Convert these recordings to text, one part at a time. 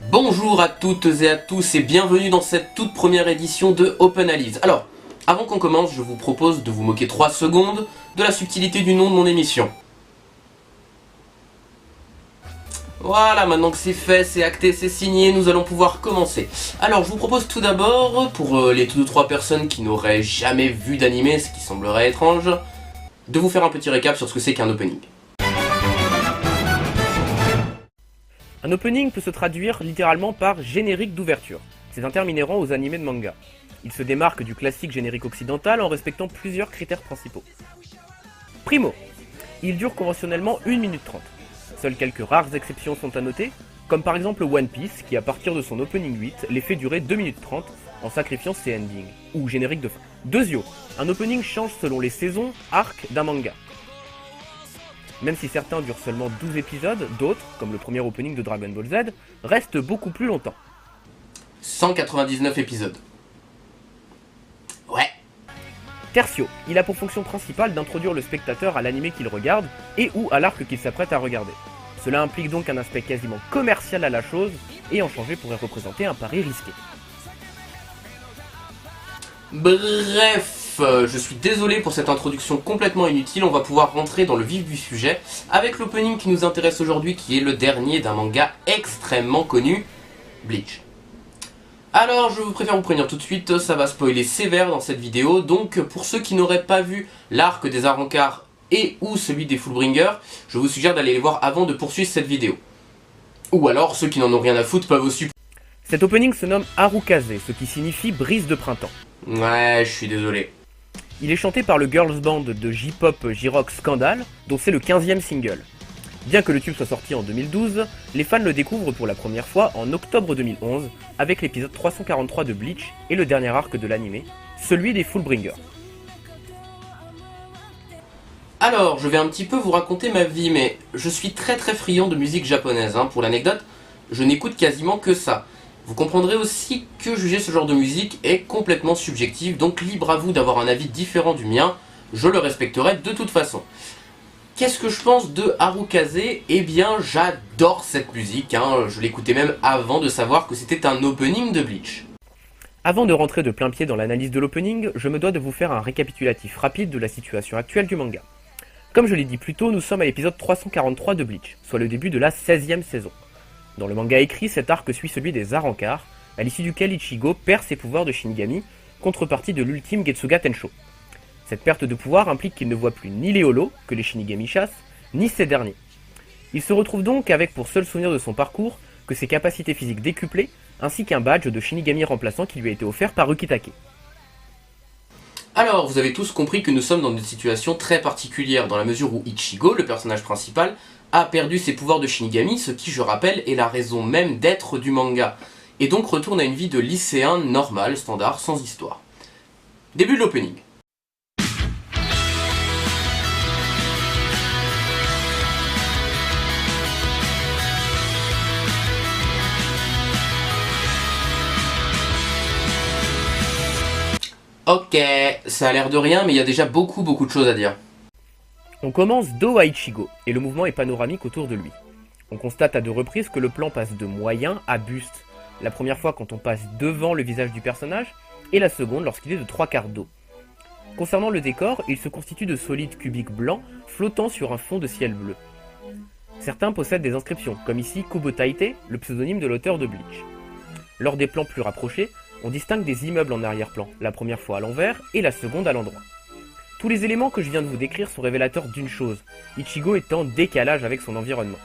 Bonjour à toutes et à tous et bienvenue dans cette toute première édition de OpenAlyse. Alors, avant qu'on commence, je vous propose de vous moquer 3 secondes de la subtilité du nom de mon émission. Voilà, maintenant que c'est fait, c'est acté, c'est signé, nous allons pouvoir commencer. Alors, je vous propose tout d'abord, pour les 2 ou 3 personnes qui n'auraient jamais vu d'anime, ce qui semblerait étrange, de vous faire un petit récap sur ce que c'est qu'un opening. Un opening peut se traduire littéralement par générique d'ouverture. C'est un terme inhérent aux animés de manga. Il se démarque du classique générique occidental en respectant plusieurs critères principaux. Primo, il dure conventionnellement 1 minute 30. Seules quelques rares exceptions sont à noter, comme par exemple One Piece qui à partir de son opening 8 les fait durer 2 minutes 30 en sacrifiant ses endings, ou générique de fin. Deuxio, un opening change selon les saisons, arcs d'un manga. Même si certains durent seulement 12 épisodes, d'autres, comme le premier opening de Dragon Ball Z, restent beaucoup plus longtemps. 199 épisodes. Ouais. Tertio, il a pour fonction principale d'introduire le spectateur à l'anime qu'il regarde et ou à l'arc qu'il s'apprête à regarder. Cela implique donc un aspect quasiment commercial à la chose et en changer pourrait représenter un pari risqué. Bref, je suis désolé pour cette introduction complètement inutile, on va pouvoir rentrer dans le vif du sujet avec l'opening qui nous intéresse aujourd'hui qui est le dernier d'un manga extrêmement connu, Bleach. Alors je préfère vous prévenir tout de suite, ça va spoiler sévère dans cette vidéo, donc pour ceux qui n'auraient pas vu l'arc des Arrancars et ou celui des Fullbringers, je vous suggère d'aller les voir avant de poursuivre cette vidéo. Ou alors ceux qui n'en ont rien à foutre peuvent aussi... Cet opening se nomme Harukaze, ce qui signifie brise de printemps. Ouais, je suis désolé. Il est chanté par le girls band de J-pop J-rock Scandal, dont c'est le 15e single. Bien que le tube soit sorti en 2012, les fans le découvrent pour la première fois en octobre 2011 avec l'épisode 343 de Bleach et le dernier arc de l'anime, celui des Fullbringers. Alors, je vais un petit peu vous raconter ma vie, mais je suis très friand de musique japonaise. Pour l'anecdote, je n'écoute quasiment que ça. Vous comprendrez aussi que juger ce genre de musique est complètement subjectif, donc libre à vous d'avoir un avis différent du mien, je le respecterai de toute façon. Qu'est-ce que je pense de Harukaze? Eh bien, j'adore cette musique, je l'écoutais même avant de savoir que c'était un opening de Bleach. Avant de rentrer de plein pied dans l'analyse de l'opening, je me dois de vous faire un récapitulatif rapide de la situation actuelle du manga. Comme je l'ai dit plus tôt, nous sommes à l'épisode 343 de Bleach, soit le début de la 16e saison. Dans le manga écrit, cet arc suit celui des Arrancars, à l'issue duquel Ichigo perd ses pouvoirs de Shinigami, contrepartie de l'ultime Getsuga Tensho. Cette perte de pouvoir implique qu'il ne voit plus ni les holos, que les Shinigami chassent, ni ces derniers. Il se retrouve donc avec pour seul souvenir de son parcours que ses capacités physiques décuplées, ainsi qu'un badge de Shinigami remplaçant qui lui a été offert par Ukitake. Alors, vous avez tous compris que nous sommes dans une situation très particulière, dans la mesure où Ichigo, le personnage principal, a perdu ses pouvoirs de Shinigami, ce qui, je rappelle, est la raison même d'être du manga, et donc retourne à une vie de lycéen normal, standard, sans histoire. Début de l'opening. Ok, ça a l'air de rien, mais il y a déjà beaucoup de choses à dire. On commence dos à Ichigo, et le mouvement est panoramique autour de lui. On constate à 2 reprises que le plan passe de moyen à buste, la première fois quand on passe devant le visage du personnage, et la seconde lorsqu'il est de 3/4 dos. Concernant le décor, il se constitue de solides cubiques blancs flottant sur un fond de ciel bleu. Certains possèdent des inscriptions, comme ici Kubo Taite, le pseudonyme de l'auteur de Bleach. Lors des plans plus rapprochés, on distingue des immeubles en arrière-plan, la première fois à l'envers et la seconde à l'endroit. Tous les éléments que je viens de vous décrire sont révélateurs d'une chose, Ichigo est en décalage avec son environnement.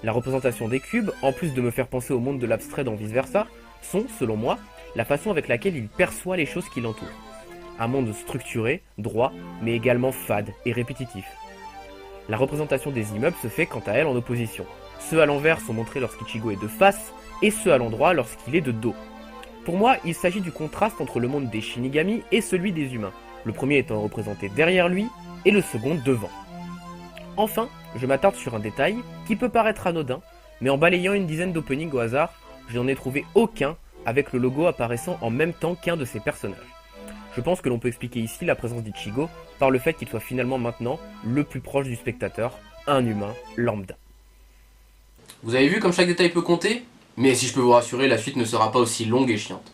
La représentation des cubes, en plus de me faire penser au monde de l'abstrait dans Vice Versa, sont, selon moi, la façon avec laquelle il perçoit les choses qui l'entourent. Un monde structuré, droit, mais également fade et répétitif. La représentation des immeubles se fait quant à elle en opposition. Ceux à l'envers sont montrés lorsqu'Ichigo est de face, et ceux à l'endroit lorsqu'il est de dos. Pour moi, il s'agit du contraste entre le monde des Shinigami et celui des humains, le premier étant représenté derrière lui, et le second devant. Enfin, je m'attarde sur un détail qui peut paraître anodin, mais en balayant une dizaine d'openings au hasard, je n'en ai trouvé aucun avec le logo apparaissant en même temps qu'un de ces personnages. Je pense que l'on peut expliquer ici la présence d'Ichigo par le fait qu'il soit finalement maintenant le plus proche du spectateur, un humain lambda. Vous avez vu comme chaque détail peut compter ? Mais si je peux vous rassurer, la suite ne sera pas aussi longue et chiante.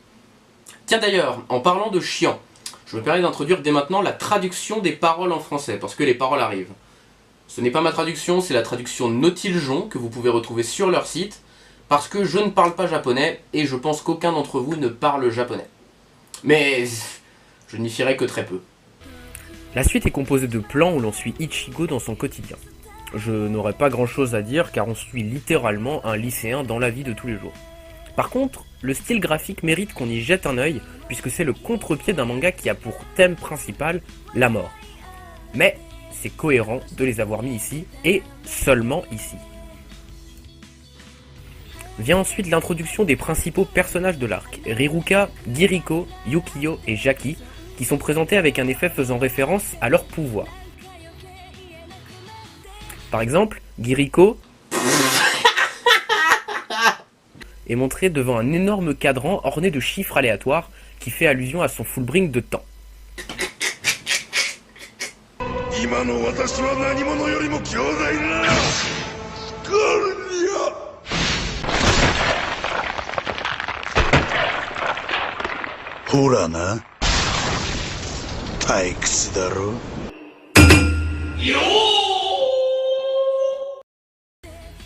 Tiens d'ailleurs, en parlant de chiant, je me permets d'introduire dès maintenant la traduction des paroles en français, parce que les paroles arrivent. Ce n'est pas ma traduction, c'est la traduction Nautiljon que vous pouvez retrouver sur leur site, parce que je ne parle pas japonais, et je pense qu'aucun d'entre vous ne parle japonais. Mais je n'y fierai que très peu. La suite est composée de plans où l'on suit Ichigo dans son quotidien. Je n'aurai pas grand chose à dire car on suit littéralement un lycéen dans la vie de tous les jours. Par contre, le style graphique mérite qu'on y jette un œil, puisque c'est le contre-pied d'un manga qui a pour thème principal la mort. Mais c'est cohérent de les avoir mis ici, et seulement ici. Vient ensuite l'introduction des principaux personnages de l'arc, Riruka, Giriko, Yukio et Jaki, qui sont présentés avec un effet faisant référence à leur pouvoir. Par exemple, Giriko est montré devant un énorme cadran orné de chiffres aléatoires qui fait allusion à son fullbring de temps.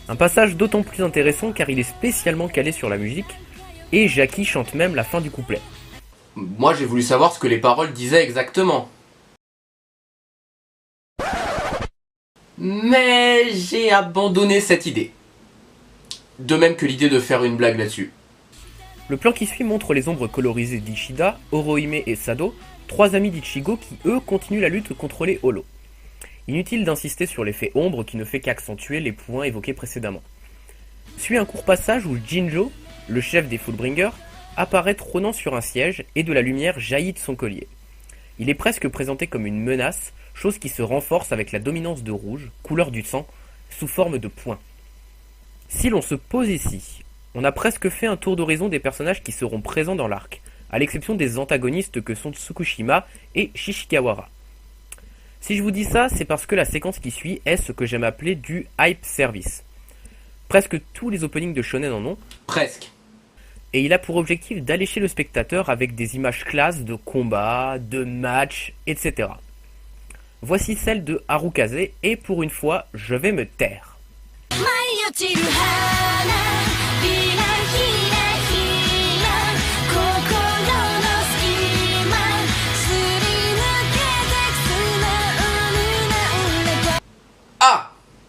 Un passage d'autant plus intéressant car il est spécialement calé sur la musique, et Jaki chante même la fin du couplet. Moi j'ai voulu savoir ce que les paroles disaient exactement. Mais j'ai abandonné cette idée. De même que l'idée de faire une blague là-dessus. Le plan qui suit montre les ombres colorisées d'Ishida, Orohime et Sado, trois amis d'Ichigo qui eux continuent la lutte contre les holos. Inutile d'insister sur l'effet ombre qui ne fait qu'accentuer les points évoqués précédemment. Suit un court passage où Jinjo, le chef des Fullbringers, apparaît trônant sur un siège et de la lumière jaillit de son collier. Il est presque présenté comme une menace, chose qui se renforce avec la dominance de rouge, couleur du sang, sous forme de points. Si l'on se pose ici, on a presque fait un tour d'horizon des personnages qui seront présents dans l'arc, à l'exception des antagonistes que sont Tsukushima et Shishigawara. Si je vous dis ça, c'est parce que la séquence qui suit est ce que j'aime appeler du hype service. Presque tous les openings de shonen en ont. Presque. Et il a pour objectif d'allécher le spectateur avec des images classes de combats, de matchs, etc. Voici celle de Harukaze, et pour une fois, je vais me taire.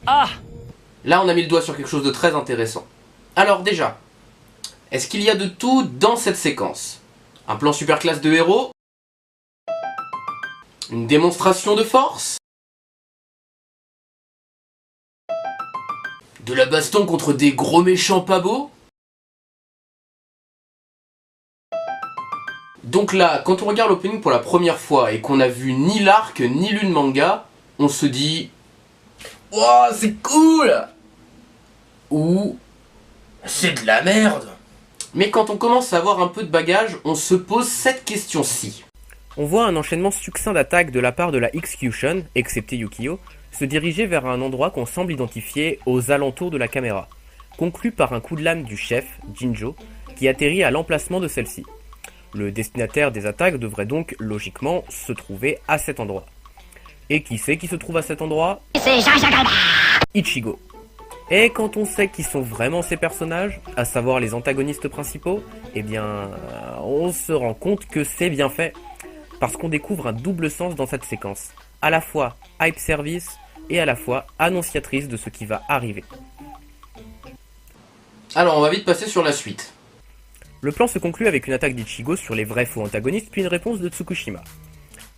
Ah! Là on a mis le doigt sur quelque chose de très intéressant. Alors déjà, est-ce qu'il y a de tout dans cette séquence? Un plan super classe de héros? Une démonstration de force? De la baston contre des gros méchants pas beaux? Donc là, quand on regarde l'opening pour la première fois et qu'on a vu ni l'arc ni l'une manga, on se dit « Wow, c'est cool !» ou « C'est de la merde !» Mais quand on commence à avoir un peu de bagage, on se pose cette question-ci. On voit un enchaînement succinct d'attaques de la part de la Execution, excepté Yukio, se diriger vers un endroit qu'on semble identifier aux alentours de la caméra, conclu par un coup de lame du chef, Jinjo, qui atterrit à l'emplacement de celle-ci. Le destinataire des attaques devrait donc, logiquement, se trouver à cet endroit. Et qui c'est qui se trouve à cet endroit? Ichigo. Et quand on sait qui sont vraiment ces personnages, à savoir les antagonistes principaux, eh bien, on se rend compte que c'est bien fait, parce qu'on découvre un double sens dans cette séquence, à la fois hype service et à la fois annonciatrice de ce qui va arriver. Alors, on va vite passer sur la suite. Le plan se conclut avec une attaque d'Ichigo sur les vrais faux antagonistes, puis une réponse de Tsukushima.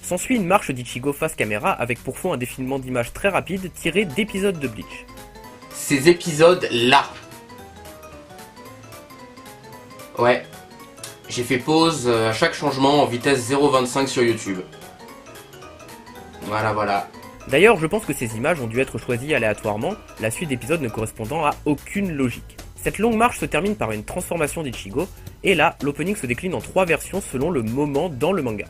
S'ensuit une marche d'Ichigo face caméra avec pour fond un défilement d'images très rapide tiré d'épisodes de Bleach. Ces épisodes-là. Ouais. J'ai fait pause à chaque changement en vitesse 0.25 sur YouTube. Voilà. D'ailleurs, je pense que ces images ont dû être choisies aléatoirement, la suite d'épisodes ne correspondant à aucune logique. Cette longue marche se termine par une transformation d'Ichigo, et là, l'opening se décline en 3 versions selon le moment dans le manga.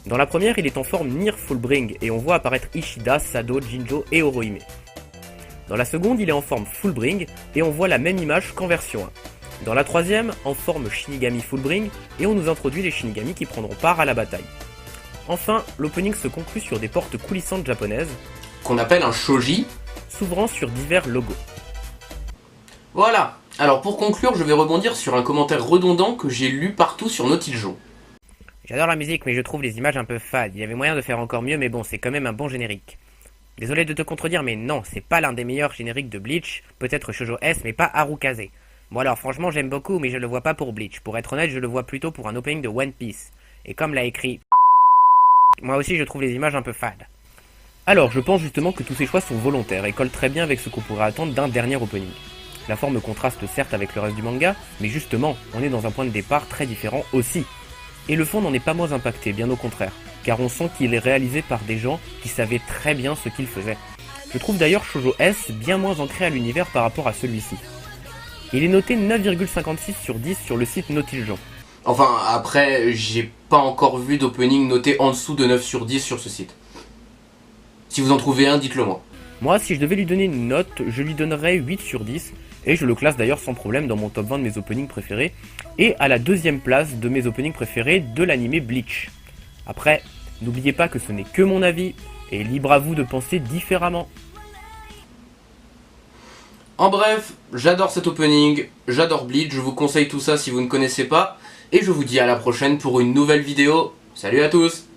Dans la première, il est en forme Near Fullbring, et on voit apparaître Ishida, Sado, Jinjo et Orohime. Dans la seconde, il est en forme Fullbring, et on voit la même image qu'en version 1. Dans la troisième, en forme Shinigami Fullbring, et on nous introduit les Shinigami qui prendront part à la bataille. Enfin, l'opening se conclut sur des portes coulissantes japonaises, qu'on appelle un shoji, s'ouvrant sur divers logos. Voilà. Alors pour conclure, je vais rebondir sur un commentaire redondant que j'ai lu partout sur Nautiljo. J'adore la musique, mais je trouve les images un peu fades. Il y avait moyen de faire encore mieux, mais bon, c'est quand même un bon générique. Désolé de te contredire, mais non, c'est pas l'un des meilleurs génériques de Bleach, peut-être Shoujo S, mais pas Harukaze. Bon alors, franchement, j'aime beaucoup, mais je le vois pas pour Bleach. Pour être honnête, je le vois plutôt pour un opening de One Piece. Et comme l'a écrit... moi aussi, je trouve les images un peu fades. Alors, je pense justement que tous ces choix sont volontaires et collent très bien avec ce qu'on pourrait attendre d'un dernier opening. La forme contraste certes avec le reste du manga, mais justement, on est dans un point de départ très différent aussi. Et le fond n'en est pas moins impacté, bien au contraire, car on sent qu'il est réalisé par des gens qui savaient très bien ce qu'ils faisaient. Je trouve d'ailleurs Shoujo S bien moins ancré à l'univers par rapport à celui-ci. Il est noté 9,56 sur 10 sur le site Nautiljo. Enfin, après, j'ai pas encore vu d'opening noté en dessous de 9 sur 10 sur ce site. Si vous en trouvez un, dites-le moi. Moi, si je devais lui donner une note, je lui donnerais 8 sur 10, et je le classe d'ailleurs sans problème dans mon top 20 de mes openings préférés, et à la deuxième place de mes openings préférés de l'anime Bleach. Après, n'oubliez pas que ce n'est que mon avis, et libre à vous de penser différemment. En bref, j'adore cet opening, j'adore Bleach, je vous conseille tout ça si vous ne connaissez pas, et je vous dis à la prochaine pour une nouvelle vidéo. Salut à tous!